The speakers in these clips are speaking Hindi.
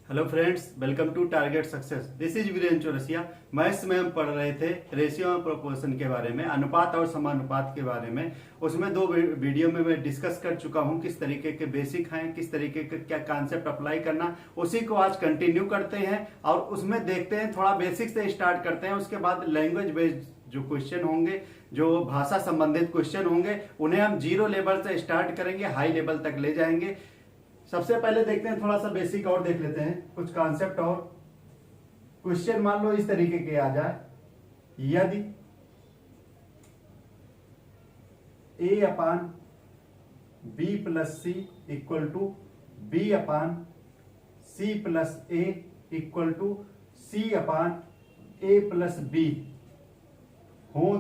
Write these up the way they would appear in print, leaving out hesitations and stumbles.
Hello friends, welcome to target success. This is Virendra Chaurasia. Maths में हम पढ़ रहे थे रेशियो और प्रोपोर्शन के बारे में, अनुपात और समानुपात के बारे में। उसमें दो वीडियो में मैं डिस्कस कर चुका हूं किस तरीके के बेसिक हैं, किस तरीके के क्या कॉन्सेप्ट अप्लाई करना। उसी को आज कंटिन्यू करते हैं और उसमें देखते हैं, थोड़ा बेसिक से स्टार्ट करते हैं। उसके बाद लैंग्वेज बेस्ड जो क्वेश्चन होंगे, जो भाषा संबंधित क्वेश्चन होंगे, उन्हें हम जीरो लेवल से स्टार्ट करेंगे, हाई लेवल तक ले जाएंगे। सबसे पहले देखते हैं, थोड़ा सा बेसिक और देख लेते हैं, कुछ कॉन्सेप्ट और क्वेश्चन। मान लो इस तरीके के आ जाए, यदि a upon B plus C equal to B upon C plus A equal to C upon A plus B हो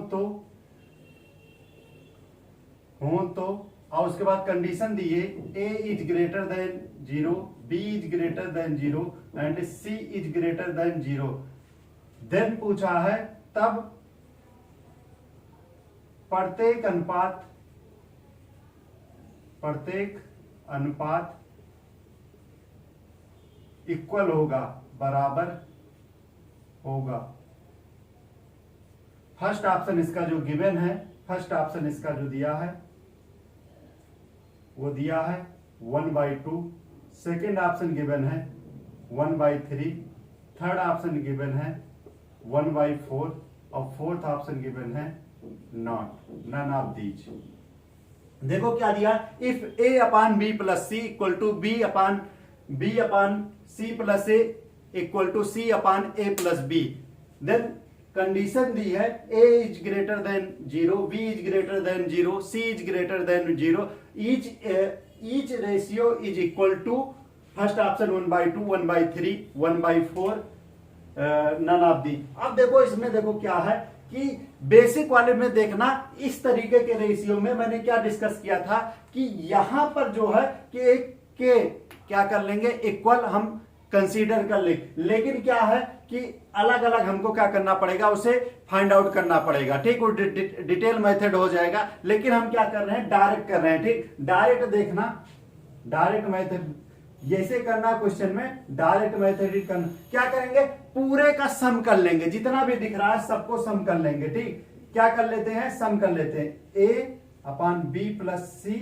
तो और उसके बाद कंडीशन दी है a is greater than 0, b is greater than 0 and c is greater than 0। Then पूछा है तब प्रत्येक अनुपात इक्वल होगा, बराबर होगा। फर्स्ट ऑप्शन इसका जो गिवन है, फर्स्ट ऑप्शन इसका जो दिया है वो दिया है 1/2। सेकेंड ऑप्शन गिवन है 1/3। थर्ड ऑप्शन गिवन है 1/4 और फोर्थ ऑप्शन गिवन है नन ऑफ दीज। देखो क्या दिया, if a upon B plus C equal to B upon C plus A equal to C upon A plus B, then condition दी है a is greater than 0, b is greater than 0, c is greater than 0, each ratio is equal to first option 1/2, 1/3, 1/4, none of the. अब देखो इसमें देखो क्या है कि बेसिक वाले में देखना, इस तरीके के रेशियो में मैंने क्या डिस्कस किया था कि यहां पर जो है कि एक के क्या कर लेंगे, इक्वल हम कंसीडर कर ले, लेकिन क्या है कि अलग अलग हमको क्या करना पड़ेगा, उसे फाइंड आउट करना पड़ेगा। ठीक, वो डिटेल मेथड हो जाएगा, लेकिन हम क्या कर रहे हैं, डायरेक्ट कर रहे हैं। ठीक, डायरेक्ट देखना, डायरेक्ट मेथड जैसे करना क्वेश्चन में, डायरेक्ट मेथड करना। क्या करेंगे, पूरे का सम कर लेंगे, जितना भी दिख रहा है सबको सम कर लेंगे। ठीक, क्या कर लेते हैं, सम कर लेते हैं। a upon B plus C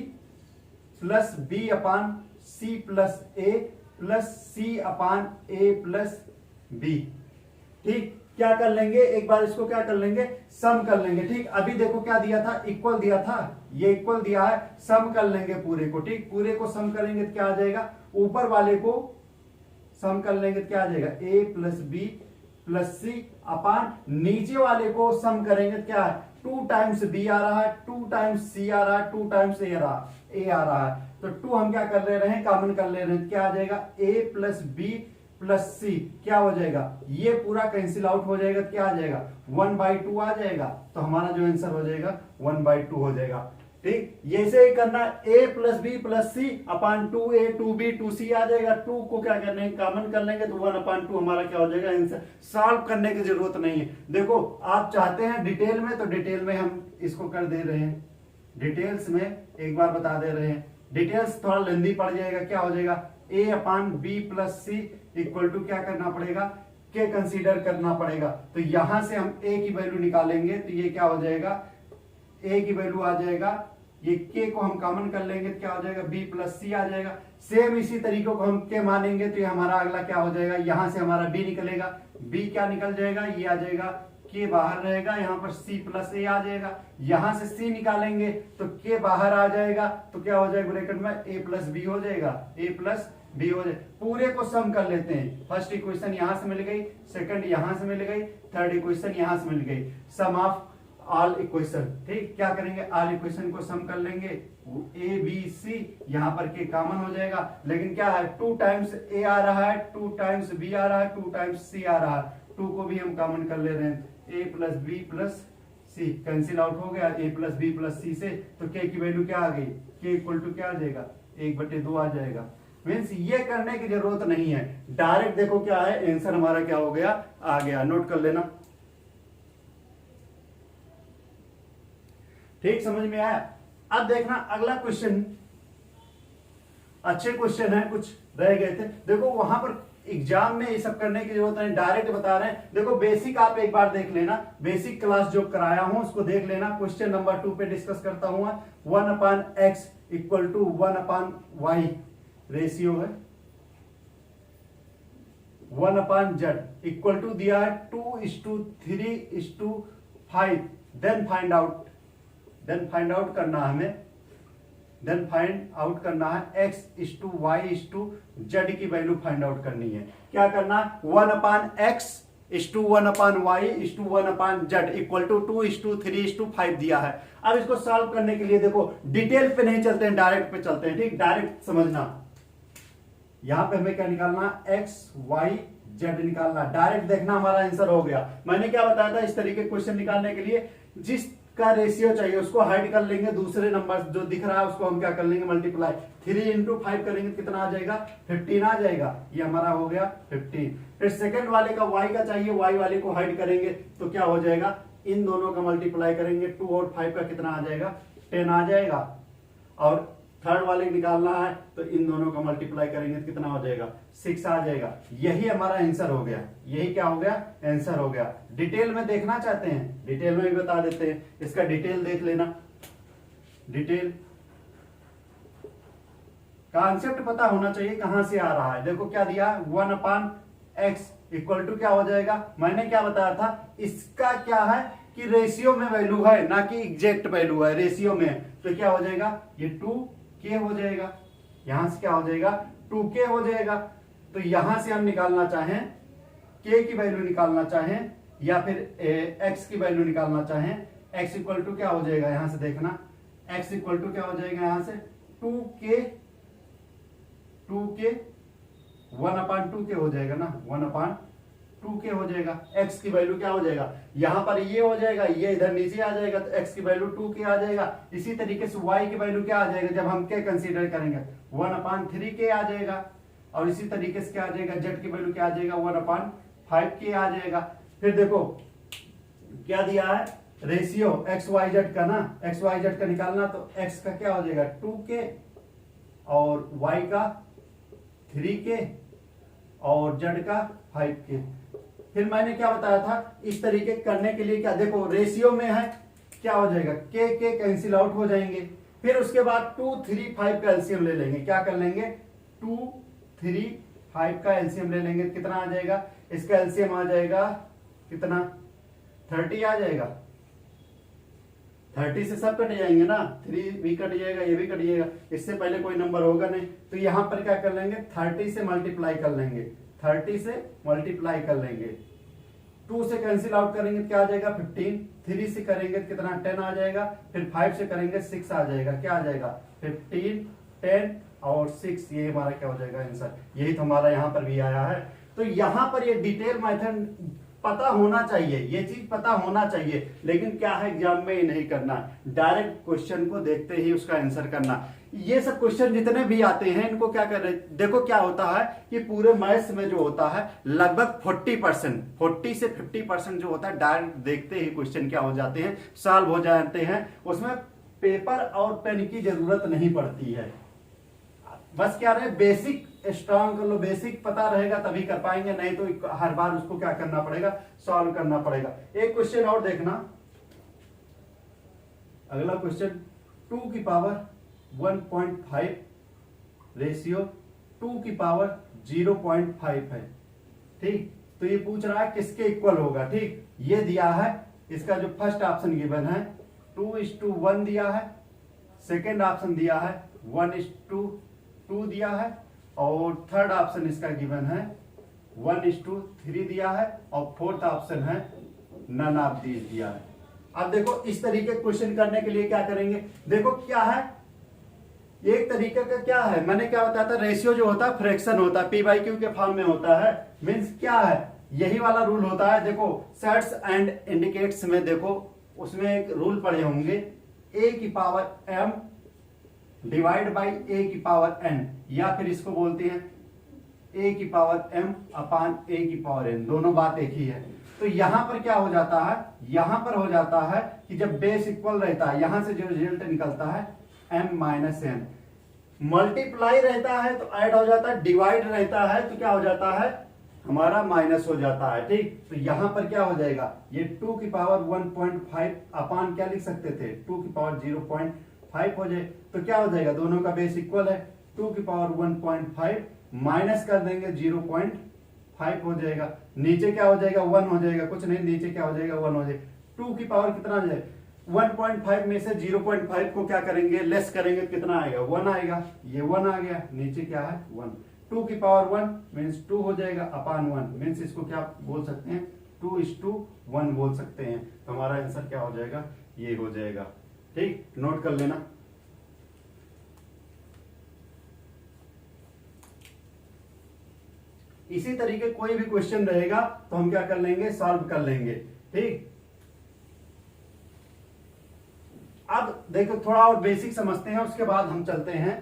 plus B upon C plus A plus C upon A plus B. ठीक, क्या कर लेंगे, एक बार इसको क्या कर लेंगे, सम कर लेंगे। ठीक, अभी देखो क्या दिया था, इक्वल दिया था, ये इक्वल दिया है, सम कर लेंगे पूरे को। ठीक, पूरे को सम करेंगे तो क्या आ जाएगा, ऊपर वाले को सम कर लेंगे तो क्या आ जाएगा, a plus B plus C अपान नीचे वाले को सम करेंगे तो क्या है, 2 टाइम्स b आ रहा है, 2 टाइम्स c आ रहा है, 2 टाइम्स a आ रहा है। तो 2 हम क्या कर ले रहे हैं, कॉमन कर ले रहे हैं, क्या आ जाएगा, a प्लस बी प्लस सी क्या हो जाएगा, ये पूरा कैंसिल आउट हो जाएगा, क्या आ जाएगा, 1/2 आ जाएगा। तो हमारा जो आंसर हो जाएगा 1/2 हो जाएगा। ठीक, ऐसे ही करना, a plus B plus C upon 2a 2b 2c आ जाएगा। 2 को क्या करने हैं, कॉमन कर लेंगे तो 1/2 हमारा क्या हो जाएगा आंसर। सॉल्व करने की जरूरत नहीं है। देखो आप चाहते हैं डिटेल में, तो डिटेल में हम इसको कर दे रहे हैं, डिटेल्स में एक बार बता दे रहे हैं। डिटेल्स थोड़ा लेंदी पड़ जाएगा, क्या हो जाएगा, a upon B plus C equal to क्या करना पड़ेगा, के कंसीडर करना पड़ेगा। तो यहां से हम a की वैल्यू निकालेंगे तो ये क्या हो जाएगा, a की वैल्यू आ जाएगा, ये k को हम कॉमन कर लेंगे तो क्या हो जाएगा, b प्लस सी आ जाएगा। सेम इसी तरीके को हम k मानेंगे तो ये हमारा अगला क्या हो जाएगा, यहां से हमारा b निकलेगा, b क्या निकल जाएगा, ये आ जाएगा, k बाहर रहेगा, यहाँ पर c प्लस a आ जाएगा। यहां से c निकालेंगे तो k बाहर आ जाएगा, तो क्या हो जाएगा, ब्रैकेट में a प्लस बी हो जाएगा, a प्लस बी हो जाए। पूरे को सम कर लेते हैं। फर्स्ट इक्वेशन यहां से मिल गई, सेकंड यहां से मिल गई, थर्ड इक्वेशन यहां से मिल गई, सम ऑफ ऑल इक्वेशन। ठीक, क्या करेंगे, ऑल इक्वेशन को सम कर लेंगे, a b c, यहां पर के कॉमन हो जाएगा, लेकिन क्या है, 2 टाइम्स a आ रहा है, 2 टाइम्स b आ रहा है, 2 टाइम्स c आ रहा है, 2 को भी हम कॉमन कर ले रहे हैं, a plus B plus C cancel out हो गया, a plus B plus C से, तो k की वैल्यू क्या आ गई, k इक्वल टू क्या आ जाएगा, 1/2 आ जाएगा। मीन्स ये करने की जरूरत नहीं है, डायरेक्ट देखो क्या है, आंसर हमारा क्या हो गया, आ गया। नोट कर लेना। ठीक, समझ में आया। अब देखना अगला क्वेश्चन, अच्छे क्वेश्चन है, कुछ रह गए थे। देखो वहां पर एग्जाम में ये सब करने की जरूरत नहीं, डायरेक्ट बता रहे हैं। देखो बेसिक आप एक बार देख लेना, बेसिक क्लास जो कराया हूं उसको देख लेना। क्वेश्चन नंबर 2 पे डिस्कस करता हूं। 1/x equal to 1/y ratio है। 1/z इक्वल टू दिया है 2:3:5। देन फाइंड आउट करना है हमें, देन फाइंड आउट करना है x/y/z की वैल्यू फाइंड आउट करनी है। क्या करना है? 1/x/1/y/1/z इक्वल टू 2:3:5 दिया है। अब इसको सॉल्व करने के लिए देखो डिटेल पे नहीं चलते हैं, डायरेक्ट पे चलते हैं। ठीक, डायरेक्ट समझना। यहां पे हमें क्या निकालना? x y z निकालना। डायरेक्ट देखना, हमारा आंसर हो गया। मैंने क्या बताया था इस तरीके क्वेश्चन निकालने के लिए? जिसका रेशियो चाहिए उसको हाइड कर लेंगे, दूसरे नंबर जो दिख रहा है उसको हम क्या कर लेंगे? मल्टीप्लाई। 3 × 5 करेंगे कितना आ जाएगा? 15 आ जाएगा। ये हमारा हो गया 15। फिर सेकंड वाले का y का चाहिए, y वाले को हाइड करेंगे तो क्या हो जाएगा? इन दोनों का मल्टीप्लाई करेंगे, 2 और 5 का कितना आ जाएगा? 10 आ जाएगा। और थर्ड वाले निकालना है तो इन दोनों का मल्टीप्लाई करेंगे तो कितना हो जाएगा? 6 आ जाएगा। यही हमारा आंसर हो गया। यही क्या हो गया? आंसर हो गया। डिटेल में देखना चाहते हैं, डिटेल में भी बता देते हैं। इसका डिटेल देख लेना। डिटेल कॉन्सेप्ट पता होना चाहिए कहां से आ रहा है। देखो क्या दिया? 1/x इक्वल टू क्या हो जाएगा? मैंने क्या बताया था? इसका क्या है कि रेशियो में वैल्यू है, ना कि एग्जैक्ट वैल्यू है, रेशियो में। तो क्या हो जाएगा? ये 2k हो जाएगा। यहां से क्या हो जाएगा? 2k हो जाएगा। तो यहां से हम निकालना चाहें k की वैल्यू निकालना चाहें या फिर x की वैल्यू निकालना चाहें, x इक्वल टू क्या हो जाएगा? यहां से देखना, x इक्वल टू क्या हो जाएगा? यहां से 2k 1/2k हो जाएगा ना, 1/2k हो जाएगा। x की वैल्यू क्या हो जाएगा? यहां पर ये हो जाएगा, ये इधर नीचे आ जाएगा तो x की वैल्यू 2k आ जाएगा। इसी तरीके से y की वैल्यू क्या आ जाएगा? जब हम k कंसीडर करेंगे 1/3k आ जाएगा। और इसी तरीके से क्या आ जाएगा? z की वैल्यू क्या आ जाएगा? 1/5k आ जाएगा। फिर देखो क्या दिया है? रेशियो x y z का ना, x y z का निकालना। तो x का क्या हो जाएगा? 2k और y का 3k और z का 5k। फिर मैंने क्या बताया था? इस तरीके करने के लिए क्या, देखो रेशियो में है, क्या हो जाएगा? k कैंसिल आउट हो जाएंगे। फिर उसके बाद 2 3 5 का एलसीएम ले लेंगे। क्या कर लेंगे? 2 3 5 का एलसीएम ले लेंगे। कितना आ जाएगा? इसका एलसीएम आ जाएगा कितना? 30 आ जाएगा। 30 से सब कट जाएंगे ना, 3 भी कट जाएगा, ये भी कट जाएगा। इससे पहले कोई नंबर होगा नहीं। तो यहां पर क्या कर लेंगे? 30 से मल्टीप्लाई कर लेंगे, 30 से मल्टीप्लाई कर लेंगे। 2 से कैंसिल आउट करेंगे क्या आ जाएगा? 15। 3 से करेंगे तो कितना? 10 आ जाएगा। फिर 5 से करेंगे 6 आ जाएगा। क्या आ जाएगा? 15 10 और 6। ये हमारा क्या हो जाएगा? आंसर। यही तो हमारा यहां पर भी आया है। तो यहां पर ये डिटेल मेथड पता होना चाहिए, ये चीज पता होना चाहिए। लेकिन क्या है, एग्जाम में ही नहीं करना, डायरेक्ट क्वेश्चन को देखते ही उसका आंसर करना। ये सब क्वेश्चन जितने भी आते हैं इनको क्या कर रहे, देखो क्या होता है कि पूरे मैथ्स में जो होता है लगभग 40% से 50% जो होता है डायरेक्ट देखते ही क्वेश्चन क्या हो जाते हैं, सॉल्व हो जाते हैं। उसमें पेपर और पेन की जरूरत नहीं पड़ती है। बस क्या रहे, बेसिक स्ट्रांग कर लो, बेसिक पता रहेगा तभी कर पाएंगे, नहीं तो हर बार उसको क्या करना पड़ेगा? सॉल्व करना पड़ेगा। एक क्वेश्चन और देखना, अगला क्वेश्चन 2 की पावर 1.5 रेशियो 2 की पावर 0.5 है। ठीक, तो ये पूछ रहा है किसके इक्वल होगा। ठीक, ये दिया है, इसका जो फर्स्ट ऑप्शन गिवन है 2:1 दिया है, सेकेंड ऑप्शन दिया है 1:2 दिया है, और थर्ड ऑप्शन इसका गिवन है 1:3 दिया है, और फोर्थ ऑप्शन है नन ऑफ दीज दिया है। अब देखो इस तरीके क्वेश्चन करने के लिए क्या करेंगे, देखो क्या है, एक तरीके का क्या है, मैंने क्या बताया था, रेशियो जो होता है फ्रैक्शन होता है, p/q के फॉर्म में होता है। मींस क्या है, यही वाला रूल होता है। देखो सेट्स एंड इंडिकेट्स में देखो उसमें एक रूल पढ़े होंगे, a की power m divide by a की पावर n, या फिर इसको बोलते हैं a की पावर m अपान a की पावर n, दोनों बात एक ही है। तो यहां पर क्या हो जाता है, यहां पर हो जाता है कि जब बेस इक्वल रहता है, यहां से जो रिजल्ट निकलता है m - n, मल्टीप्लाई रहता है तो ऐड हो जाता है, डिवाइड रहता है तो क्या हो जाता है, हमारा माइनस हो जाता है। ठीक, तो यहां पर क्या हो जाएगा, ये 2 की पावर 1.5 अपान क्या लिख सकते थे, 2 की पावर 0.5 हो जाए तो क्या हो जाएगा, दोनों का बेस इक्वल है, 2 की पावर 1.5 माइनस कर देंगे 0.5 हो जाएगा, नीचे क्या हो जाएगा 1 हो जाएगा, कुछ नहीं नीचे क्या हो जाएगा 1 हो जाएगा। 2 की पावर कितना आ जाएगा, 1.5 में से 0.5 को क्या करेंगे, लेस करेंगे, कितना आएगा 1 आएगा, ये 1 आ गया, नीचे क्या है 1। 2 की पावर 1 मीन्स 2 हो जाएगा अपान 1 मीन्स इसको क्या बोल सकते हैं, 2:1 बोल सकते हैं। तो हमारा आंसर क्या हो जाएगा, ये हो जाएगा। ठीक, नोट कर लेना। इसी तरीके कोई भी क्वेश्चन रहेगा तो हम क्या कर लेंगे, सॉल्व कर लेंगे। ठीक, अब देखो थोड़ा और बेसिक समझते हैं, उसके बाद हम चलते हैं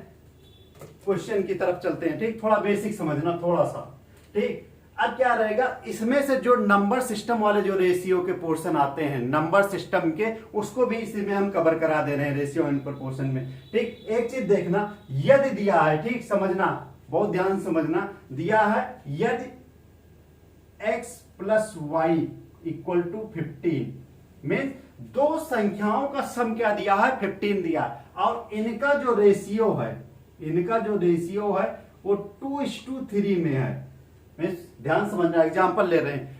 क्वेश्चन की तरफ चलते हैं। ठीक, थोड़ा बेसिक समझना थोड़ा सा। ठीक, अब क्या रहेगा, इसमें से जो नंबर सिस्टम वाले जो रेशियो के पोर्शन आते हैं नंबर सिस्टम के, उसको भी इसी में हम कवर करा दे रहे हैं रेशियो एंड प्रोपोर्शन में। ठीक, एक चीज देखना, यदि दिया है, ठीक समझना, बहुत ध्यान समझना, दिया है यदि x plus Y equal to 15 means दो संख्याओं का सम क्या दिया है, 15 दिया है, और इनका जो रेशियो है, इनका जो रेशियो है वो 2:3 में है। मीन्स ध्यान समझना, एग्जांपल ले रहे हैं,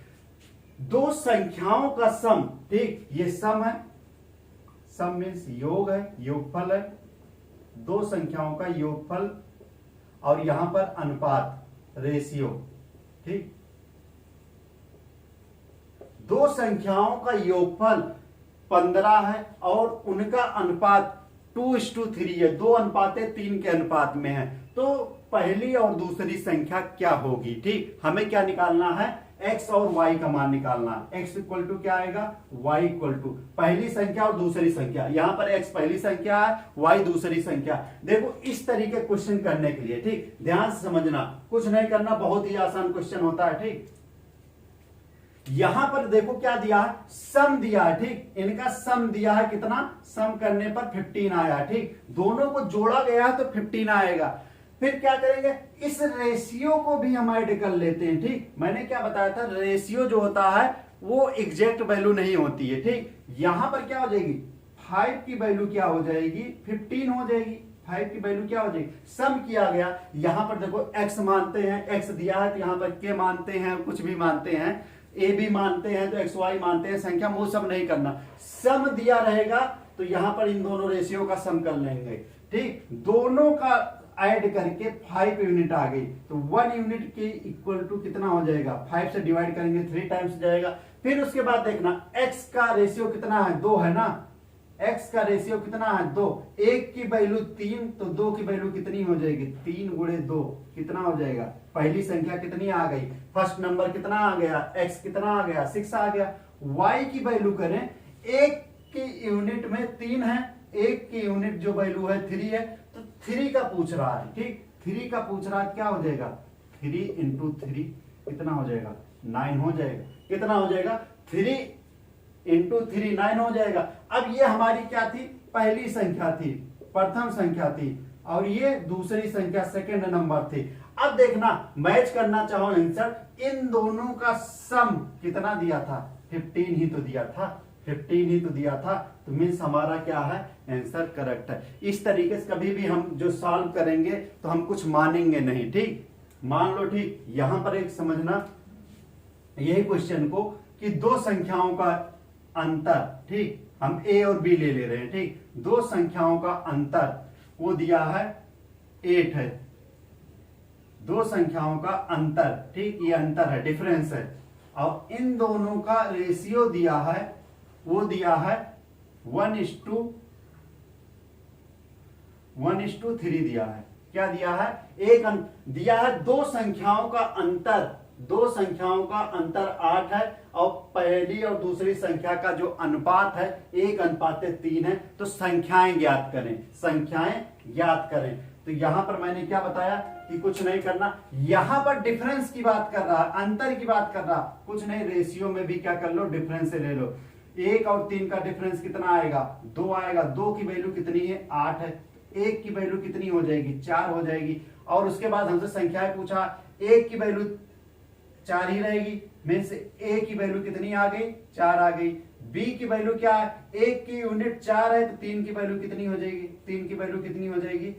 दो संख्याओं का सम, ठीक ये सम है, सम मीन्स योग है, योगफल है, दो संख्याओं का योगफल, और यहां पर अनुपात रेशियो। ठीक, दो संख्याओं का योगफल 15 है और उनका अनुपात 2:3 है, 2:3 के अनुपात में है, तो पहली और दूसरी संख्या क्या होगी। ठीक, हमें क्या निकालना है, x और y का मान निकालना है। x इक्वल टू क्या आएगा, y इक्वल टू पहली संख्या और दूसरी संख्या, यहां पर x पहली संख्या है, y दूसरी संख्या। देखो इस तरीके क्वेश्चन करने के लिए, ठीक ध्यान से समझना, कुछ नहीं करना, बहुत ही आसान क्वेश्चन होता है। ठीक, यहां पर देखो क्या दिया है, सम दिया है। ठीक, इनका सम दिया है, कितना, सम करने पर 15 आया। ठीक, दोनों को जोड़ा गया है तो 15 आएगा। फिर क्या करेंगे, इस रेशियो को भी हम ऐड कर लेते हैं। ठीक, मैंने क्या बताया था, रेशियो जो होता है वो एग्जैक्ट वैल्यू नहीं होती है। ठीक, यहां पर क्या हो जाएगी, 5 की वैल्यू क्या हो जाएगी, 15 हो जाएगी, 5 की वैल्यू क्या हो जाएगी, सम किया गया। यहां पर देखो x मानते हैं, x दिया है तो यहां पर k मानते हैं, कुछ भी मानते हैं, a भी मानते हैं तो xy मानते हैं, संख्या वो सब नहीं करना, सम दिया रहेगा तो यहां पर इन दोनों रेशियो का सम कर लेंगे। ठीक, दोनों का ऐड करके 5 यूनिट आ गई, तो 1 यूनिट के इक्वल टू कितना हो जाएगा, 5 से डिवाइड करेंगे 3 टाइम्स जाएगा। फिर उसके बाद देखना x का रेशियो कितना है, 2 है ना, x का रेशियो कितना है 2, 1 की वैल्यू 3 तो 2 की वैल्यू कितनी हो जाएगी, 3 गुणे 2 कितना हो जाएगा, पहली संख्या कितनी आ गई, फर्स्ट नंबर कितना आ गया, x कितना आ गया, 6 आ गया। y की वैल्यू करें, 1 की यूनिट में 3 है, 1 की यूनिट जो वैल्यू है 3 है, तो 3 का पूछ रहा है। ठीक, 3 का पूछ रहा है, क्या हो जाएगा, 3 इंटू 3 कितना हो जाएगा, 9 हो जाएगा, कितना हो जाएगा, 3 इंटू 3 9 हो जाएगा। अब ये हमारी क्या थी, पहली संख्या थी, प्रथम संख्या थी, और ये दूसरी संख्या सेकंड नंबर थी। अब देखना, मैच करना चाहो आंसर, इन दोनों का सम कितना दिया था, 15 ही तो दिया था, 15 ही तो दिया था, तो मीन्स हमारा क्या है, आंसर करेक्ट है। इस तरीके से कभी भी हम जो सॉल्व करेंगे तो हम कुछ मानेंगे नहीं। ठीक, मान लो, ठीक यहां पर एक समझना यही क्वेश्चन को, कि दो संख्याओं का अंतर, ठीक हम a और b ले रहे हैं। ठीक, दो संख्याओं का अंतर वो दिया है 8 है, दो संख्याओं का अंतर, ठीक ये अंतर है, डिफरेंस है, और इन दोनों का रेशियो दिया है, वो दिया है 1:3 दिया है। क्या दिया है, एक दिया है, दो संख्याओं का अंतर, दो संख्याओं का अंतर 8 है, और पहली और दूसरी संख्या का जो अनुपात है 1:3 है, तो संख्याएं ज्ञात करें, संख्याएं ज्ञात करें। तो यहां पर मैंने क्या बताया कि कुछ नहीं करना, यहां पर डिफरेंस की बात कर रहा, अंतर की बात कर रहा, कुछ नहीं, रेशियो में भी क्या कर लो, डिफरेंस से ले लो। 1 और 3 का डिफरेंस कितना आएगा, 2 आएगा, 2 की वैल्यू कितनी है, 8 है, एक की वैल्यू कितनी हो जाएगी, 4 हो जाएगी। और उसके बाद हमसे संख्याएं पूछा, एक की वैल्यू 4 ही रहेगी, मीन्स ए की वैल्यू कितनी आ गई, 4 आ गई। बी की वैल्यू क्या है, एक की यूनिट 4 है तो 3 की वैल्यू कितनी हो जाएगी, 3 की वैल्यू कितनी हो जाएगी,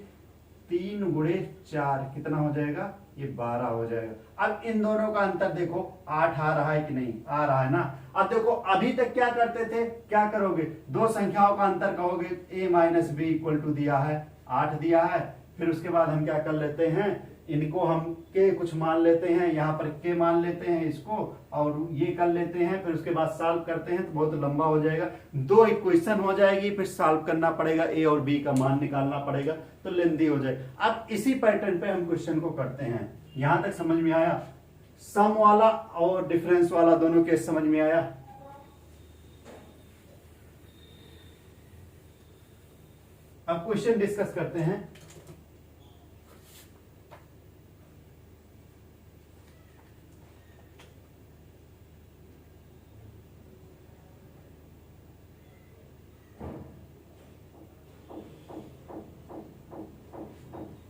3 गुणे 4 कितना हो जाएगा, ये 12 हो जाएगा। अब इन दोनों का अंतर देखो, 8 आ रहा है कि नहीं, आ रहा है ना। अब देखो अभी तक क्या करते थे, क्या करोगे, दो संख्याओं का अंतर कहोगे, a minus B equal to दिया है 8 दिया है। फिर उसके बाद हम क्या कर लेते हैं, इनको हम के कुछ मान लेते हैं, यहाँ पर के मान लेते हैं इसको, और ये कर लेते हैं। फिर उसके बाद सॉल्व करते हैं तो बहुत लंबा हो जाएगा, दो इक्वेशन हो जाएगी, फिर सॉल्व करना पड़ेगा, ए और बी का मान निकालना पड़ेगा, तो लेंदी हो जाएगा। अब इसी पैटर्न पे हम क्वेश्चन को करते हैं। यहां तक समझ में आया, सम वाला और डिफरेंस वाला दोनों केस समझ में आया। अब क्वेश्चन डिस्कस करते हैं।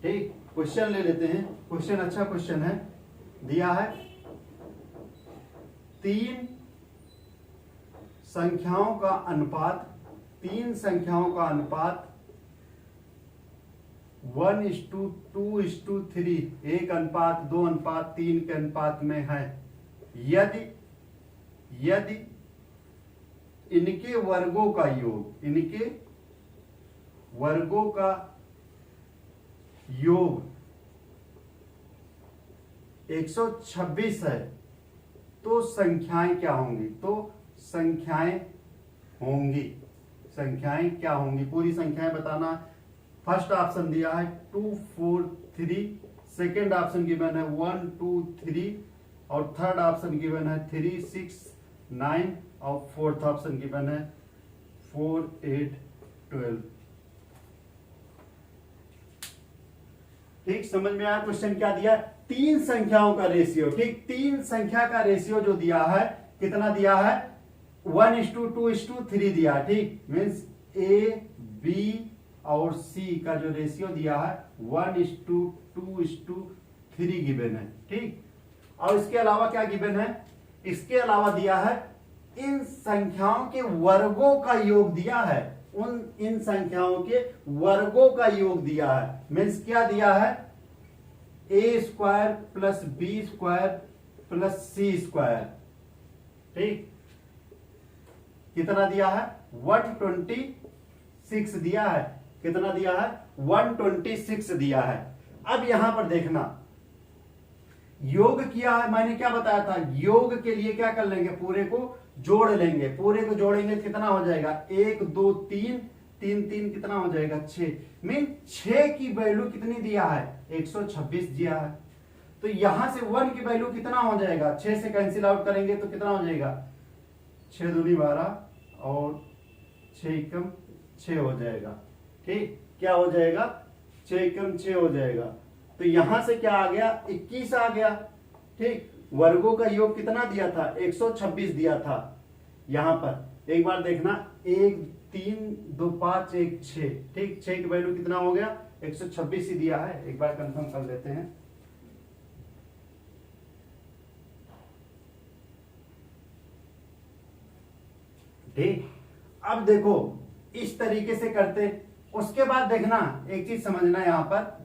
ठीक, क्वेश्चन ले लेते हैं। क्वेश्चन अच्छा क्वेश्चन है, दिया है 3 संख्याओं का अनुपात, 3 संख्याओं का अनुपात 1:2:3, 1:2:3 के अनुपात में है। यदि इनके वर्गों का योग, इनके वर्गों का योग 126 है, तो संख्याएं क्या होंगी, तो संख्याएं क्या होंगी, पूरी संख्याएं बताना। फर्स्ट ऑप्शन दिया है 2 4 3, सेकेंड ऑप्शन गिवन है 1 2 3, और थर्ड ऑप्शन गिवन है 3 6 9, और फोर्थ ऑप्शन गिवन है 4 8 12। ठीक, समझ में आया क्वेश्चन क्या दिया, 3 संख्याओं का रेशियो। ठीक, 3 संख्या का रेशियो जो दिया है, कितना दिया है, 1:2:3 दिया है। ठीक, मीन्स ए बी और सी का जो रेशियो दिया है 1:2:3 गिवन है। ठीक, और इसके अलावा क्या गिवन है, इसके अलावा दिया है इन संख्याओं के वर्गों का योग दिया है, इन संख्याओं के वर्गों का योग दिया है। मीन्स क्या दिया है, a² + b² + c²। ठीक, कितना दिया है, 126 दिया है। कितना दिया है, 126 दिया है। अब यहां पर देखना, योग किया है, मैंने क्या बताया था, योग के लिए क्या कर लेंगे, पूरे को जोड़ लेंगे, पूरे को जोड़ेंगे कितना हो जाएगा, 1 2 3 3 3 कितना हो जाएगा, 6। मीन 6 की वैल्यू कितनी दिया है, 126 दिया है। तो यहां से 1 की वैल्यू कितना हो जाएगा, 6 से कैंसिल आउट करेंगे तो कितना हो जाएगा, 6 दूनी 12 और 6 एकम 6 हो जाएगा। ठीक, क्या हो जाएगा, 6 एकम 6 हो जाएगा। तो यहां से क्या आ गया, 21 आ गया। ठीक, वर्गों का योग कितना दिया था, 126 दिया था। यहां पर एक बार देखना, 1 3 2 5 1 6। ठीक, 6 की वैल्यू कितना हो गया, 126 ही दिया है। एक बार कंफर्म कर लेते हैं। ठीक, अब देखो इस तरीके से करते। उसके बाद देखना, एक चीज समझना, यहां पर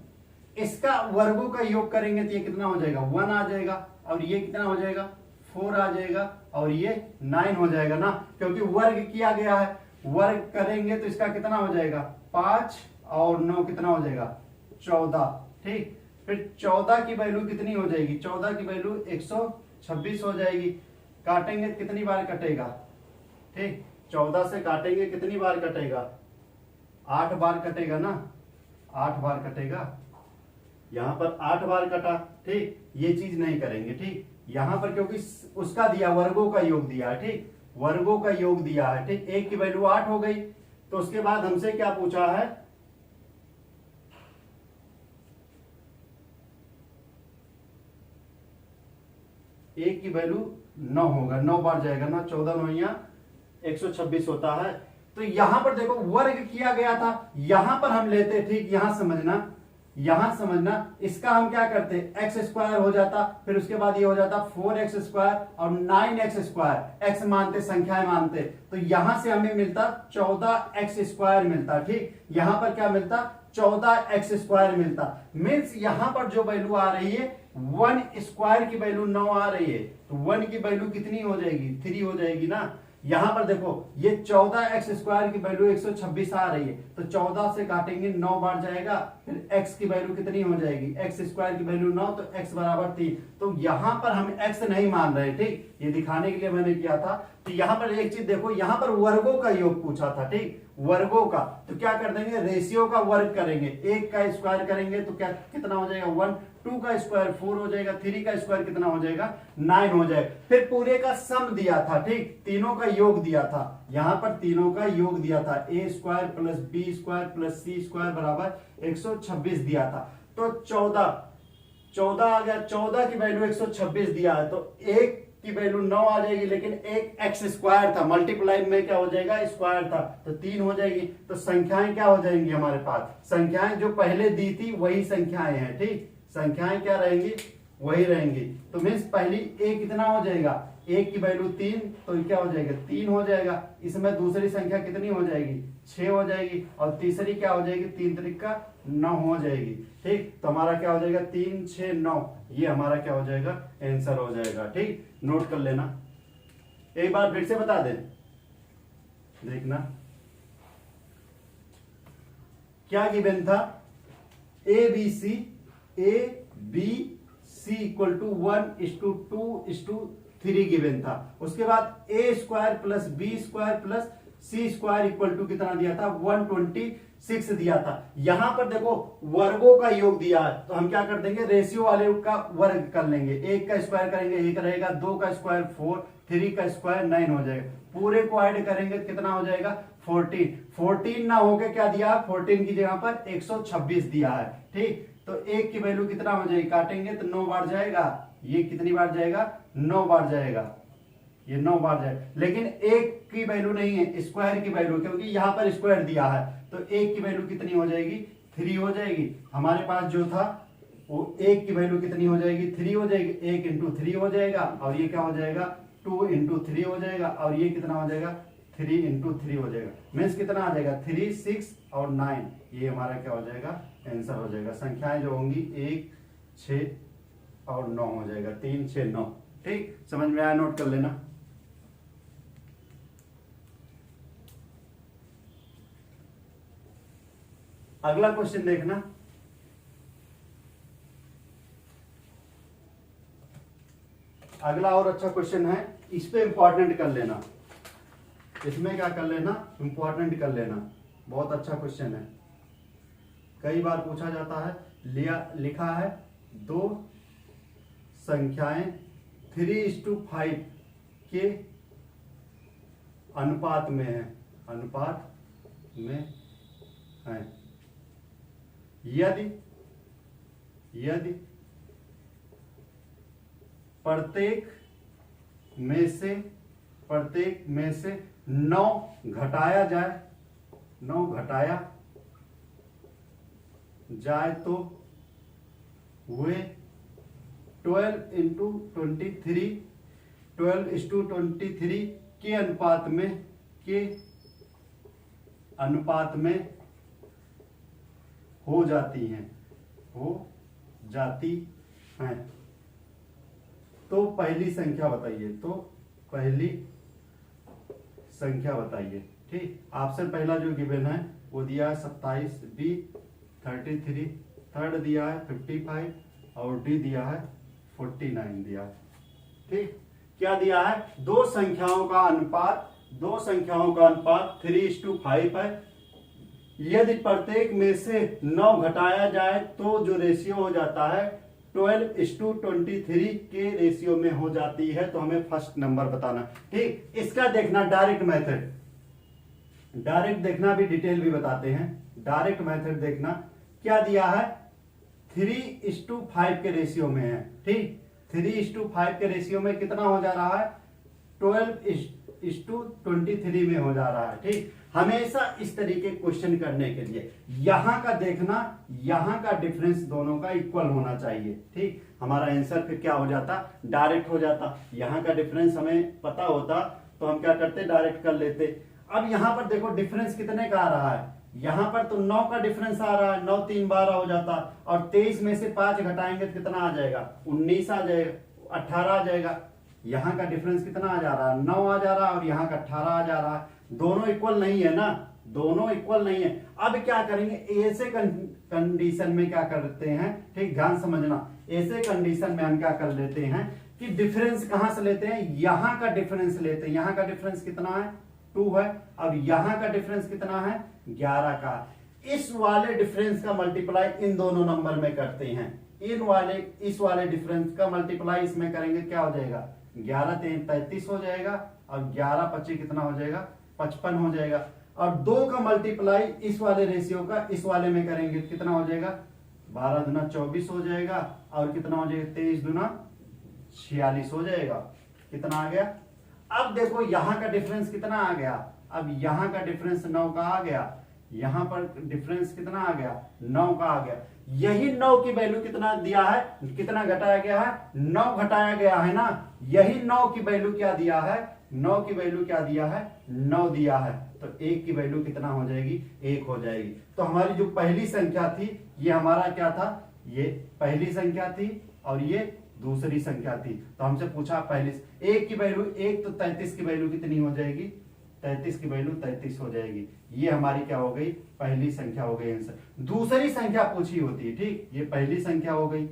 इसका वर्गों का योग करेंगे तो ये कितना हो जाएगा, 1 आ जाएगा, और ये कितना हो जाएगा, 4 आ जाएगा, और ये 9 हो जाएगा ना, क्योंकि वर्ग किया गया है। वर्ग करेंगे तो इसका कितना हो जाएगा, 5 और 9 कितना हो जाएगा, 14। ठीक, फिर 14 की वैल्यू कितनी हो जाएगी, 14 की वैल्यू 126 हो जाएगी। काटेंगे तो कितनी बार कटेगा, ठीक, 14 से काटेंगे कितनी बार कटेगा, 8 बार कटेगा ना, 8 बार कटेगा। यहां पर 8 बार कटा। ठीक, ये चीज नहीं करेंगे। ठीक, यहां पर क्योंकि उसका दिया, वर्गों का योग दिया है। ठीक, वर्गों का योग दिया है। ठीक, एक की वैल्यू 8 हो गई। तो उसके बाद हमसे क्या पूछा है, एक की वैल्यू 9 होगा, 9 बार जाएगा ना, 14 9 126 होता है। तो यहां पर देखो वर्ग किया गया था, यहां पर हम लेते, ठीक, यहां समझना, इसका हम क्या करते, एक्स स्क्वायर हो जाता, फिर उसके बाद ये हो जाता 4x स्क्वायर और 9x स्क्वायर, एक्स मानते, संख्याएं मानते, तो यहां से हमें मिलता 14x स्क्वायर मिलता, ठीक, यहां पर क्या मिलता, 14x स्क्वायर मिलता। मीन्स यहां पर जो वैल्यू आ रही है 1 स्क्वायर की वैल्यू 9 आ रही है, तो 1 की वैल्यू कितनी हो जाएगी, 3 हो जाएगी ना। यहां पर देखो ये 14x स्क्वायर की वैल्यू 126 आ रही है, तो 14 से काटेंगे 9 बार जाएगा, फिर x की वैल्यू कितनी हो जाएगी, x स्क्वायर की वैल्यू 9, तो x बराबर 3। तो यहां पर हम x नहीं मान रहे, ठीक, ये दिखाने के लिए मैंने किया था। तो यहां पर एक चीज देखो, यहां पर वर्गों का योग पूछा था, ठीक, वर्गों का, तो क्या कर देंगे, रेशियो का वर्ग करेंगे, 1 का स्क्वायर करेंगे तो क्या कितना हो जाएगा 1, 2 का स्क्वायर 4 हो जाएगा, 3 का स्क्वायर कितना हो जाएगा 9 हो जाएगा। फिर पूरे का सम दिया था, ठीक, तीनों का योग दिया था, यहां पर तीनों का योग दिया था, a square plus b square plus c square बराबर 126 दिया था। तो 14 आ गया, 14 की वैल्यू 126 दिया है, तो एक की वैल्यू 9 आ जाएगी, लेकिन एक एक्स स्क्वायर था, मल्टीप्लाई में क्या हो जाएगा, स्क्वायर था, तो 3 हो जाएगी। तो संख्याएं क्या हो जाएंगी हमारे पास, संख्याएं जो पहले दी थी वही संख्याएं हैं, ठीक, संख्याएं क्या रहेंगी, वही रहेंगी। तो मीन्स पहली ए कितना हो जाएगा, एक की वैल्यू 3, तो क्या हो जाएगा 3 हो जाएगा। इसमें दूसरी संख्या कितनी हो जाएगी, 6 हो जाएगी, और तीसरी क्या हो जाएगी, 3 त्रिका 9 हो जाएगी, ठीक। तो हमारा क्या हो जाएगा 3 6 9, ये हमारा क्या हो जाएगा, आंसर हो जाएगा, ठीक, नोट कर लेना। एक बार फिर से बता दें, देखना क्या गिवन था, A B C equal to 1:2:3 given था। उसके बाद A square plus B square plus C square equal to कितना दिया था, 126 दिया था। यहां पर देखो वर्गों का योग दिया है, तो हम क्या कर देंगे, रेशियो वाले का वर्ग कर लेंगे, 1 का स्क्वायर करेंगे 1 रहेगा, 2 का स्क्वायर 4, 3 का स्क्वायर 9 हो जाएगा, पूरे को ऐड करेंगे कितना हो जाएगा 14 ना होके क्या दिया, 14 की जगह पर 126 दिया है, ठीक। तो 1 की वैल्यू कितना हो जाएगी, काटेंगे तो 9 बार जाएगा, ये कितनी बार जाएगा, 9 बार जाएगा, ये 9 बार जाएगा। लेकिन 1 की वैल्यू नहीं है, स्क्वायर की वैल्यू, क्योंकि यहां पर स्क्वायर दिया है, तो 1 की वैल्यू कितनी हो जाएगी, 3 हो जाएगी। हमारे पास जो था वो 1 की वैल्यू कितनी हो जाएगी, 3 हो जाएगी, 1 इंटू 3 हो जाएगा, और ये क्या हो जाएगा 2 इंटू 3 हो जाएगा, और ये कितना हो जाएगा 3 इंटू 3 हो जाएगा। मीन्स कितना आ जाएगा 3 6 और 9, ये हमारा क्या हो जाएगा, आंसर हो जाएगा। संख्याएं जो होंगी 1 6 और 9 हो जाएगा, 3 6 9, ठीक, समझ में आया, नोट कर लेना। अगला क्वेश्चन देखना, अगला और अच्छा क्वेश्चन है, इस पे इंपॉर्टेंट कर लेना, इसमें क्या कर लेना, इंपॉर्टेंट कर लेना, बहुत अच्छा क्वेश्चन है, कई बार पूछा जाता है। लिखा है दो संख्याएं 3:5 के अनुपात में है, अनुपात में है, यदि प्रत्येक में से 9 घटाया जाए तो वे 12:23 के अनुपात में हो जाती हैं। तो पहली संख्या बताइए, ठीक। ऑप्शन पहला जो गिवन है वो दिया है 27, बी 33, थर्ड दिया है 55 और डी दिया है 49 दिया है, ठीक। क्या दिया है, दो संख्याओं का अनुपात 3:5 है, यदि प्रत्येक में से 9 घटाया जाए तो जो रेशियो हो जाता है 12:23 के रेशियो में हो जाती है। तो हमें फर्स्ट नंबर बताना, ठीक। इसका देखना डायरेक्ट मेथड, डायरेक्ट देखना भी, डिटेल भी बताते हैं। डायरेक्ट मेथड देखना, क्या दिया है 3:5 के रेशियो में है, ठीक। 3:5 के रेशियो में कितना हो जा रहा है, 5:23 में हो जा रहा है। ठीक, हमेशा इस तरीके क्वेश्चन करने के लिए यहां का देखना, यहां का डिफरेंस दोनों का इक्वल होना चाहिए। ठीक, हमारा आंसर फिर क्या हो जाता, डायरेक्ट हो जाता। यहां का डिफरेंस हमें पता होता तो हम क्या करते, डायरेक्ट कर लेते। अब यहां पर देखो डिफरेंस कितने का आ रहा है, यहां पर तो 9 का डिफरेंस आ रहा है, 9 3 12 हो जाता, और 23 में से 5 घटाएंगे तो कितना आ जाएगा, 19 आ जाएगा, 18 आ जाएगा। यहां का डिफरेंस कितना आ जा रहा है, 9 आ जा रहा है, और यहां का 18 आ जा रहा है। दोनों इक्वल नहीं है ना, दोनों इक्वल नहीं है। अब क्या करेंगे, ऐसे कंडीशन में क्या करते हैं, ठीक ध्यान समझना, ऐसे कंडीशन में हम क्या कर लेते हैं कि डिफरेंस कहां से लेते हैं, यहां का डिफरेंस लेते हैं। यहां का डिफरेंस कितना है, 2 है। अब यहां का डिफरेंस कितना है, 11 का। इस वाले डिफरेंस का मल्टीप्लाई इन दोनों नंबर में करते हैं, इस वाले डिफरेंस का मल्टीप्लाई इसमें करेंगे, क्या हो जाएगा, 11 3 35 हो जाएगा, और 11 25 कितना हो जाएगा, 55 हो जाएगा। और 2 का मल्टीप्लाई इस वाले रेशियो का इस वाले में करेंगे, कितना हो जाएगा, 12 दूना 24 हो जाएगा, और कितना हो जाएगा, 23 दूना 46 हो जाएगा। कितना आ गया, अब देखो यहां का डिफरेंस कितना आ गया, अब यहां का डिफरेंस 9 का आ गया, यहां पर डिफरेंस कितना आ गया, 9 का आ गया। यही 9 की वैल्यू कितना दिया है, कितना घटाया गया है, 9 घटाया गया है ना। यही 9 की वैल्यू क्या दिया है, 9 की वैल्यू क्या दिया है, 9 दिया है, तो 1 की वैल्यू कितना हो जाएगी, 1 हो जाएगी। तो हमारी जो पहली संख्या थी ये हमारा क्या था, ये पहली संख्या थी और ये दूसरी संख्या थी। तो हमसे पूछा पहली 1 की वैल्यू 1, तो 33 की वैल्यू कितनी हो जाएगी, 33 की वैल्यू 33 हो जाएगी। ये हमारी क्या हो गई, पहली संख्या हो गई आंसर। दूसरी संख्या पूछी होती है, ठीक, ये पहली संख्या हो गई,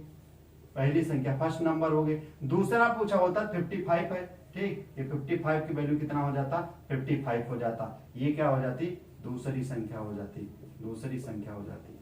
पहली संख्या फर्स्ट नंबर हो गई। दूसरा पूछा होता 55 है, ठीक, ये 55 की वैल्यू कितना हो जाता, 55 हो जाता। ये क्या हो जाती, दूसरी संख्या हो जाती, दूसरी संख्या हो जाती।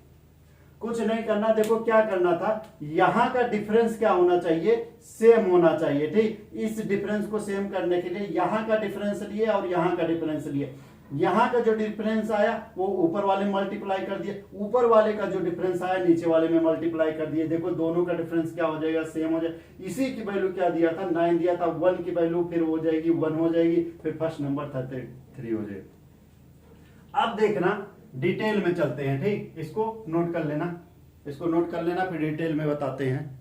कुछ नहीं करना, देखो क्या करना था, यहां का डिफरेंस क्या होना चाहिए, सेम होना चाहिए। ठीक, इस डिफरेंस को सेम करने के लिए यहां का डिफरेंस लिए और यहां का डिफरेंस लिए। यहां का जो डिफरेंस आया वो ऊपर वाले मल्टीप्लाई कर दिए, ऊपर वाले का जो डिफरेंस आया नीचे वाले में मल्टीप्लाई कर दिए। देखो दोनों का डिफरेंस क्या हो जाएगा, सेम हो जाएगा। इसी की वैल्यू क्या दिया था, 9 दिया था, 1 की वैल्यू फिर हो जाएगी 1 हो जाएगी, फिर फर्स्ट नंबर 33 हो जाएगा। अब देखना डिटेल में चलते हैं, ठीक, इसको नोट कर लेना, इसको नोट कर लेना, फिर डिटेल में बताते हैं।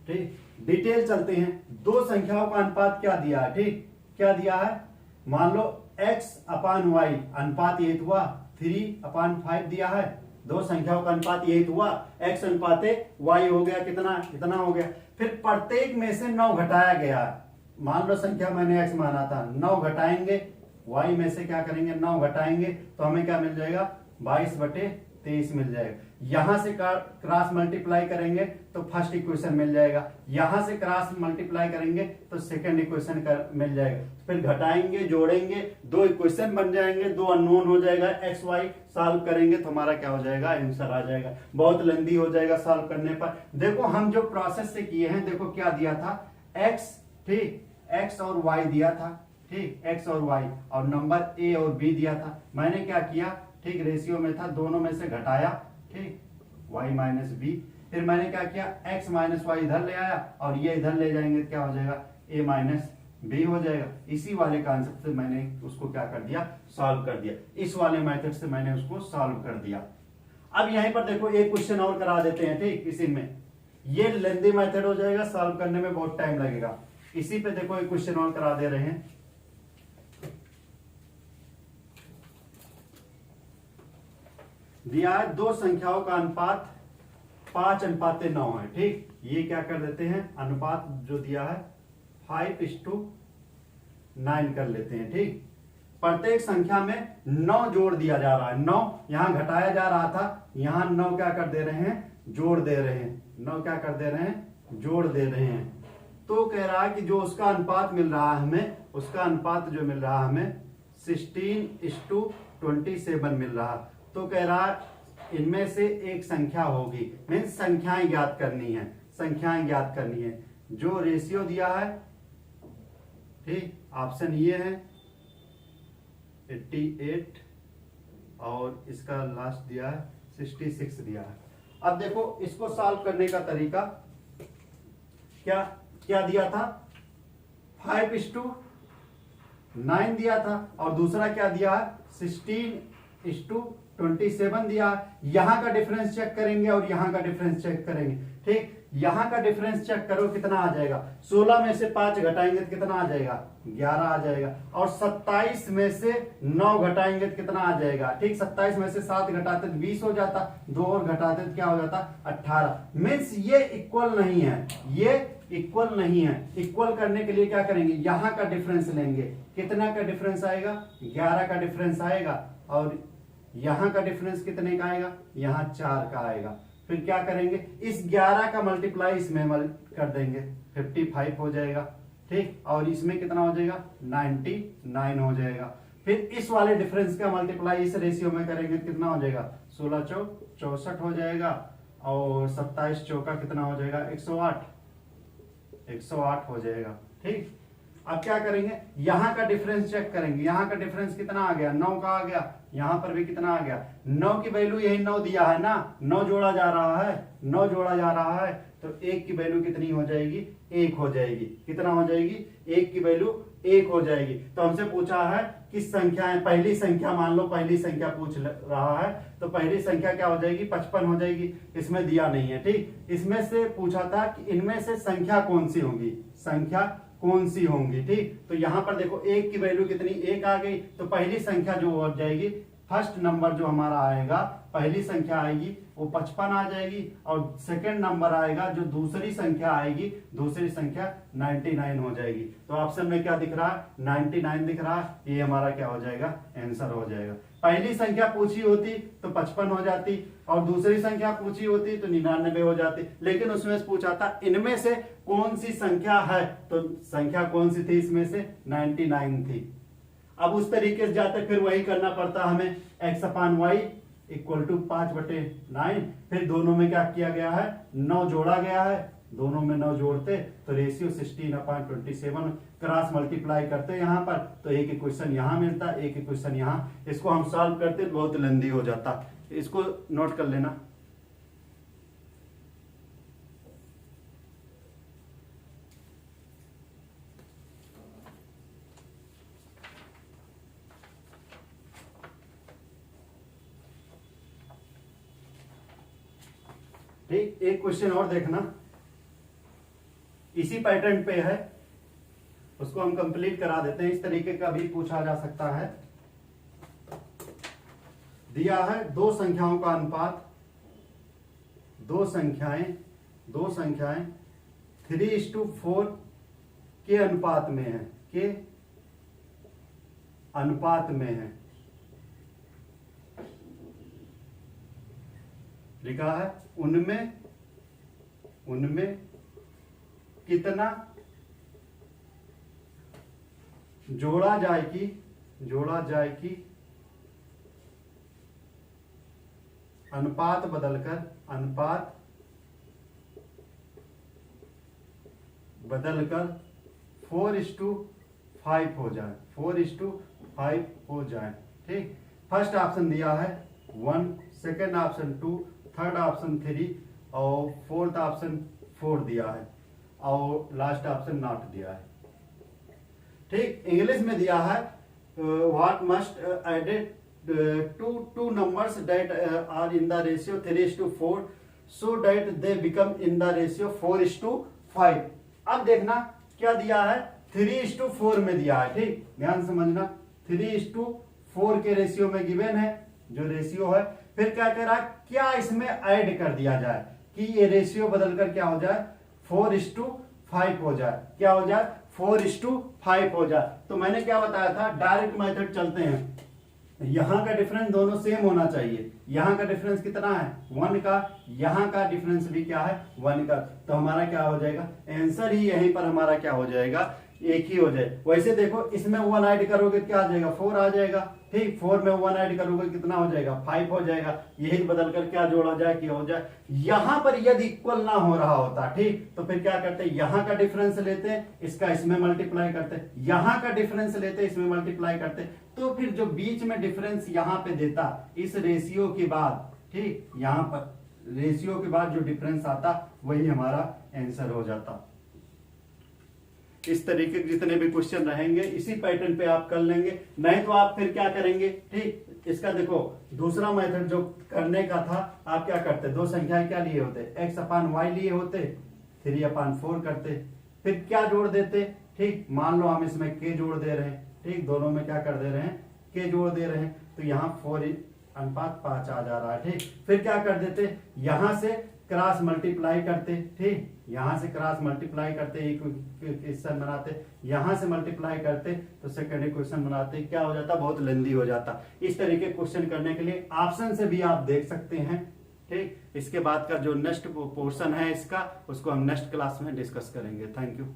ठीक, डिटेल चलते हैं। दो संख्याओं का अनुपात क्या दिया है, ठीक, क्या दिया है, मान लो x/y अनुपात ये हुआ 3/5 दिया है। दो संख्याओं का अनुपात यही हुआ, x अनुपात y हो गया, कितना, इतना हो गया। फिर प्रत्येक में से 9 घटाया गया, मान लो संख्या मैंने x माना था, 9 घटाएंगे, y में से क्या करेंगे, 9 घटाएंगे, तो हमें क्या मिल जाएगा, 22/23 मिल जाएगा। यहां से क्रॉस मल्टीप्लाई करेंगे तो फर्स्ट इक्वेशन मिल जाएगा, यहां से क्रॉस मल्टीप्लाई करेंगे तो सेकंड इक्वेशन मिल जाएगा। फिर घटाएंगे, जोड़ेंगे, दो इक्वेशन बन जाएंगे, दो अननोन हो जाएगा, एक्स वाई सॉल्व करेंगे तो हमारा क्या हो जाएगा, आंसर आ जाएगा। बहुत लेंदी हो जाएगा सॉल्व करने पर। देखो हम जो प्रोसेस से किए हैं, देखो क्या दिया था, एक्स, ठीक, एक्स और वाई दिया था, ठीक, एक्स और वाई, और नंबर ए और बी दिया था। मैंने क्या किया, ठीक, रेशियो में था, दोनों में से घटाया, ठीक, y माइनस बी। फिर मैंने क्या किया, x माइनस वाई इधर ले आया, और ये इधर ले जाएंगे तो क्या हो जाएगा, a माइनस बी हो जाएगा। इसी वाले कॉन्सेप्ट से मैंने उसको क्या कर दिया, सॉल्व कर दिया। इस वाले मेथड से मैंने उसको सॉल्व कर दिया। अब यहीं पर देखो एक क्वेश्चन और करा देते हैं, ठीक, इसी में। ये लेंदी मेथड हो जाएगा, सॉल्व करने में बहुत टाइम लगेगा। इसी पे देखो एक क्वेश्चन और करा दे रहे हैं। दिया है दो संख्याओं का अनुपात 5:9 है, ठीक। ये क्या कर देते हैं, अनुपात जो दिया है 5:9 कर लेते हैं, ठीक। प्रत्येक संख्या में 9 जोड़ दिया जा रहा है, 9 यहां घटाया जा रहा था, यहां 9 क्या कर दे रहे हैं, जोड़ दे रहे हैं, 9 क्या कर दे रहे हैं, जोड़ दे रहे हैं। तो कह रहा है कि जो उसका अनुपात मिल रहा है हमें, उसका अनुपात जो मिल रहा है हमें 16:27 मिल रहा। तो कह रहा है इनमें से एक संख्या होगी, मीन्स संख्याएं ज्ञात करनी है, संख्याएं ज्ञात करनी है। जो रेशियो दिया है, ठीक, ऑप्शन ये है 88 और इसका लास्ट दिया है 66 दिया है। अब देखो इसको सॉल्व करने का तरीका क्या क्या दिया था, 5:9 दिया था, और दूसरा क्या दिया है, 16:27 दिया है। यहां का डिफरेंस चेक करेंगे और यहां का डिफरेंस चेक करेंगे। ठीक, यहां का डिफरेंस चेक करो कितना आ जाएगा, 16 में से 5 घटाएंगे तो कितना आ जाएगा, 11 आ जाएगा, और 27 में से 9 घटाएंगे तो कितना आ जाएगा। ठीक, 27 में से 7 घटाते तो 20 हो जाता, 2 और घटाते तो क्या हो जाता, 18। मीन्स ये इक्वल नहीं है, ये इक्वल नहीं है। इक्वल करने के लिए क्या करेंगे, यहां का डिफरेंस लेंगे, कितना का डिफरेंस आएगा, 11 का डिफरेंस आएगा, और यहां का डिफरेंस कितने का आएगा, यहां 4 का आएगा। फिर क्या करेंगे, इस 11 का मल्टीप्लाई इसमें कर देंगे, 55 हो जाएगा। ठीक, और इसमें कितना हो जाएगा, 99 हो जाएगा। फिर इस वाले डिफरेंस का मल्टीप्लाई इस रेशियो में करेंगे तो कितना हो जाएगा, 16 चौक 64 हो जाएगा, और 27 चौका कितना हो जाएगा, 108 हो जाएगा। ठीक, अब क्या करेंगे, यहां का डिफरेंस चेक करेंगे, यहां का डिफरेंस कितना आ गया, 9 का आ गया, यहां पर भी कितना आ गया, 9 की वैल्यू यही 9 दिया है ना, 9 जोड़ा जा रहा है, 9 जोड़ा जा रहा है, तो 1 की वैल्यू कितनी हो जाएगी, 1 हो जाएगी। कितना हो जाएगी, 1 की वैल्यू 1 हो जाएगी। तो हमसे पूछा है किस संख्या है, पहली संख्या मान लो, पहली संख्या पूछ रहा है, तो पहली संख्या क्या हो जाएगी, 55 हो जाएगी। इसमें दिया नहीं है। ठीक, इसमें से पूछा था कि इनमें से संख्या कौन सी होंगी, संख्या कौन सी होंगी। ठीक, तो यहां पर देखो 1 की वैल्यू कितनी, 1 आ गई, तो पहली संख्या जो हो जाएगी, फर्स्ट नंबर जो हमारा आएगा, पहली संख्या आएगी वो 55 आ जाएगी, और सेकंड नंबर आएगा जो दूसरी संख्या आएगी, दूसरी संख्या 99 हो जाएगी। तो ऑप्शन में क्या दिख रहा है, 99 दिख रहा है, ये हमारा क्या हो जाएगा, आंसर हो जाएगा। पहली संख्या पूछी होती तो 55 हो जाती, और दूसरी संख्या पूछी होती तो 99 हो जाती, लेकिन उसमें से पूछा था इनमें से कौन सी संख्या है, तो संख्या कौन सी थी, इसमें से 99 थी। अब उस तरीके से जाते फिर वही करना पड़ता हमें, x/y = 5/9। फिर दोनों में क्या किया गया है, 9 जोड़ा गया है, दोनों में 9 जोड़ते तो रेशियो 16/27 क्रॉस मल्टीप्लाई करते यहाँ पर, तो एक इक्वेशन यहाँ मिलता, एक इक्वेशन यहाँ। इसको हम सॉल्व करते तो बहुत लेंदी हो जाता, इसको नोट कर लेना। ठीक, एक क्वेश्चन और देखना, इसी पैटर्न पे है, उसको हम कंप्लीट करा देते हैं। इस तरीके का भी पूछा जा सकता है। दिया है दो संख्याओं का अनुपात, दो संख्याएं 3:4 के अनुपात में है, के अनुपात में है। लिखा है उनमें कितना जोड़ा जाए कि अनुपात बदलकर 4:5 हो जाए, 4:5 हो जाए। ठीक, फर्स्ट ऑप्शन दिया है 1, सेकेंड ऑप्शन 2, थर्ड ऑप्शन 3, और फोर्थ ऑप्शन 4 दिया है, और लास्ट ऑप्शन नॉट दिया है। ठीक, इंग्लिश में दिया है what must added two numbers that are in the ratio 3:4 so that they become in the ratio 4:5। अब देखना क्या दिया है, 3:4 में दिया है। ठीक, ध्यान समझना, 3:4 के रेशियो में गिवन है जो रेशियो है। फिर क्या कह रहा है, क्या इसमें ऐड कर दिया जाए कि ये रेशियो बदलकर क्या हो जाए, 4:5 हो जाए। क्या हो जाए, 4:5 हो जाए। तो मैंने क्या बताया था, डायरेक्ट मेथड चलते हैं। यहां का डिफरेंस दोनों सेम होना चाहिए। यहां का डिफरेंस कितना है, 1 का, यहां का डिफरेंस भी क्या है, 1 का। तो हमारा क्या हो जाएगा, आंसर ही यहीं पर हमारा क्या हो जाएगा, एक ही हो जाए। वैसे देखो इसमें 1 ऐड करोगे क्या आ जाएगा, 4 आ जाएगा। ठीक, 4 में 1 ऐड करोगे कितना हो जाएगा, 5 हो जाएगा। यही बदल कर क्या जोड़ा जाए कि हो जाए। यहां पर यदि इक्वल ना हो रहा होता, ठीक, तो फिर क्या करते, यहां का डिफरेंस लेते, इसका इसमें मल्टीप्लाई करते, यहां का डिफरेंस लेते, इसमें मल्टीप्लाई करते, तो फिर जो बीच में डिफरेंस यहां पे देता इस रेशियो के बाद, ठीक, यहां पर रेशियो के बाद जो डिफरेंस आता वही हमारा आंसर हो जाता। इस तरीके के जितने भी क्वेश्चन रहेंगे इसी पैटर्न पे आप कर लेंगे, नहीं तो आप फिर क्या करेंगे, ठीक। इसका देखो दूसरा मेथड जो करने का था, आप क्या करते, दो संख्याएं क्या लिए होते, x अपान वाई लिए होते, 3 अपान 4 करते, फिर क्या जोड़ देते, ठीक। मान लो हम इसमें k जोड़ दे रहे हैं, ठीक, दोनों में क्या कर दे रहे हैं, k जोड़ दे रहे हैं, तो यहाँ 4:5 आ जा रहा है, ठीक। फिर क्या कर देते, यहां से क्रॉस मल्टीप्लाई करते, ठीक, यहां से क्रॉस मल्टीप्लाई करते, एक क्वेश्चन बनाते, यहां से मल्टीप्लाई करते तो सेकंड इक्वेशन बनाते, क्या हो जाता, बहुत लेंदी हो जाता। इस तरीके क्वेश्चन करने के लिए ऑप्शन से भी आप देख सकते हैं, ठीक। इसके बाद का जो नेक्स्ट पोर्शन है इसका, उसको हम नेक्स्ट क्लास में डिस्कस करेंगे। Thank you.